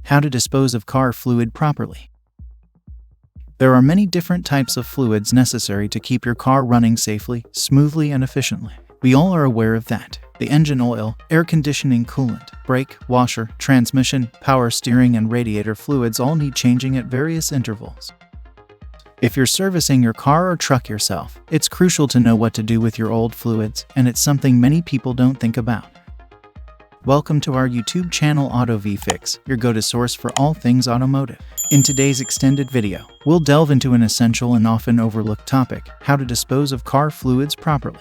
How to dispose of car fluid properly. There are many different types of fluids necessary to keep your car running safely, smoothly, and efficiently. We all are aware of that. The engine oil, air conditioning coolant, brake, washer, transmission, power steering, and radiator fluids all need changing at various intervals. If you're servicing your car or truck yourself, it's crucial to know what to do with your old fluids, and it's something many people don't think about. Welcome to our YouTube channel AutoVFix, your go-to source for all things automotive. In today's extended video, we'll delve into an essential and often overlooked topic: how to dispose of car fluids properly.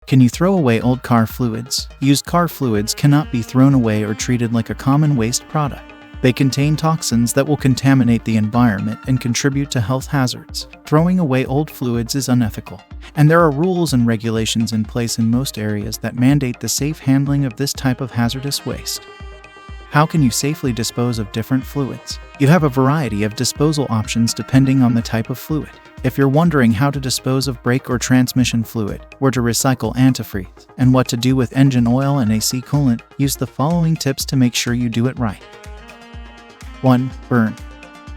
Can you throw away old car fluids? Used car fluids cannot be thrown away or treated like a common waste product. They contain toxins that will contaminate the environment and contribute to health hazards. Throwing away old fluids is unethical, and there are rules and regulations in place in most areas that mandate the safe handling of this type of hazardous waste. How can you safely dispose of different fluids? You have a variety of disposal options depending on the type of fluid. If you're wondering how to dispose of brake or transmission fluid, where to recycle antifreeze, and what to do with engine oil and AC coolant, use the following tips to make sure you do it right. 1. Burn.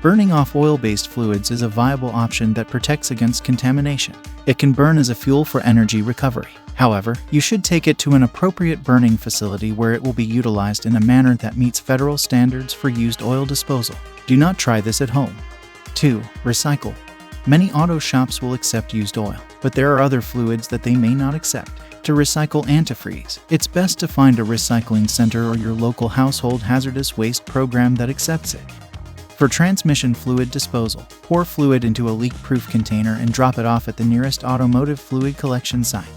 Burning off oil-based fluids is a viable option that protects against contamination. It can burn as a fuel for energy recovery. However, you should take it to an appropriate burning facility where it will be utilized in a manner that meets federal standards for used oil disposal. Do not try this at home. 2. Recycle. Many auto shops will accept used oil, but there are other fluids that they may not accept. To recycle antifreeze, it's best to find a recycling center or your local household hazardous waste program that accepts it. For transmission fluid disposal, pour fluid into a leak-proof container and drop it off at the nearest automotive fluid collection site.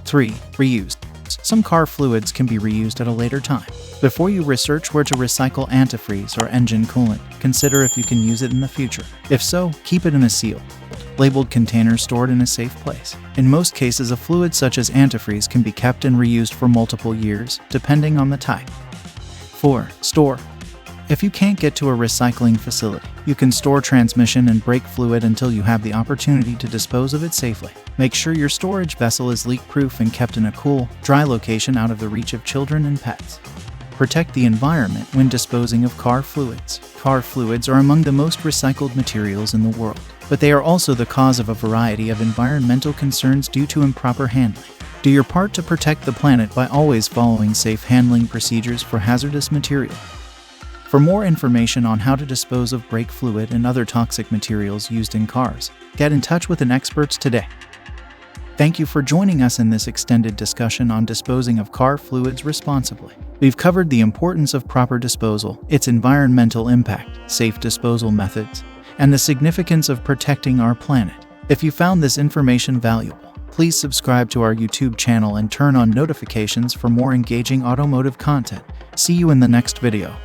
3. Reused. Some car fluids can be reused at a later time. Before you research where to recycle antifreeze or engine coolant, consider if you can use it in the future. If so, keep it in a sealed, labeled container stored in a safe place. In most cases, a fluid such as antifreeze can be kept and reused for multiple years, depending on the type. 4. Store. If you can't get to a recycling facility, you can store transmission and brake fluid until you have the opportunity to dispose of it safely. Make sure your storage vessel is leak-proof and kept in a cool, dry location out of the reach of children and pets. Protect the environment when disposing of car fluids. Car fluids are among the most recycled materials in the world, but they are also the cause of a variety of environmental concerns due to improper handling. Do your part to protect the planet by always following safe handling procedures for hazardous material. For more information on how to dispose of brake fluid and other toxic materials used in cars, get in touch with an expert today. Thank you for joining us in this extended discussion on disposing of car fluids responsibly. We've covered the importance of proper disposal, its environmental impact, safe disposal methods, and the significance of protecting our planet. If you found this information valuable, please subscribe to our YouTube channel and turn on notifications for more engaging automotive content. See you in the next video.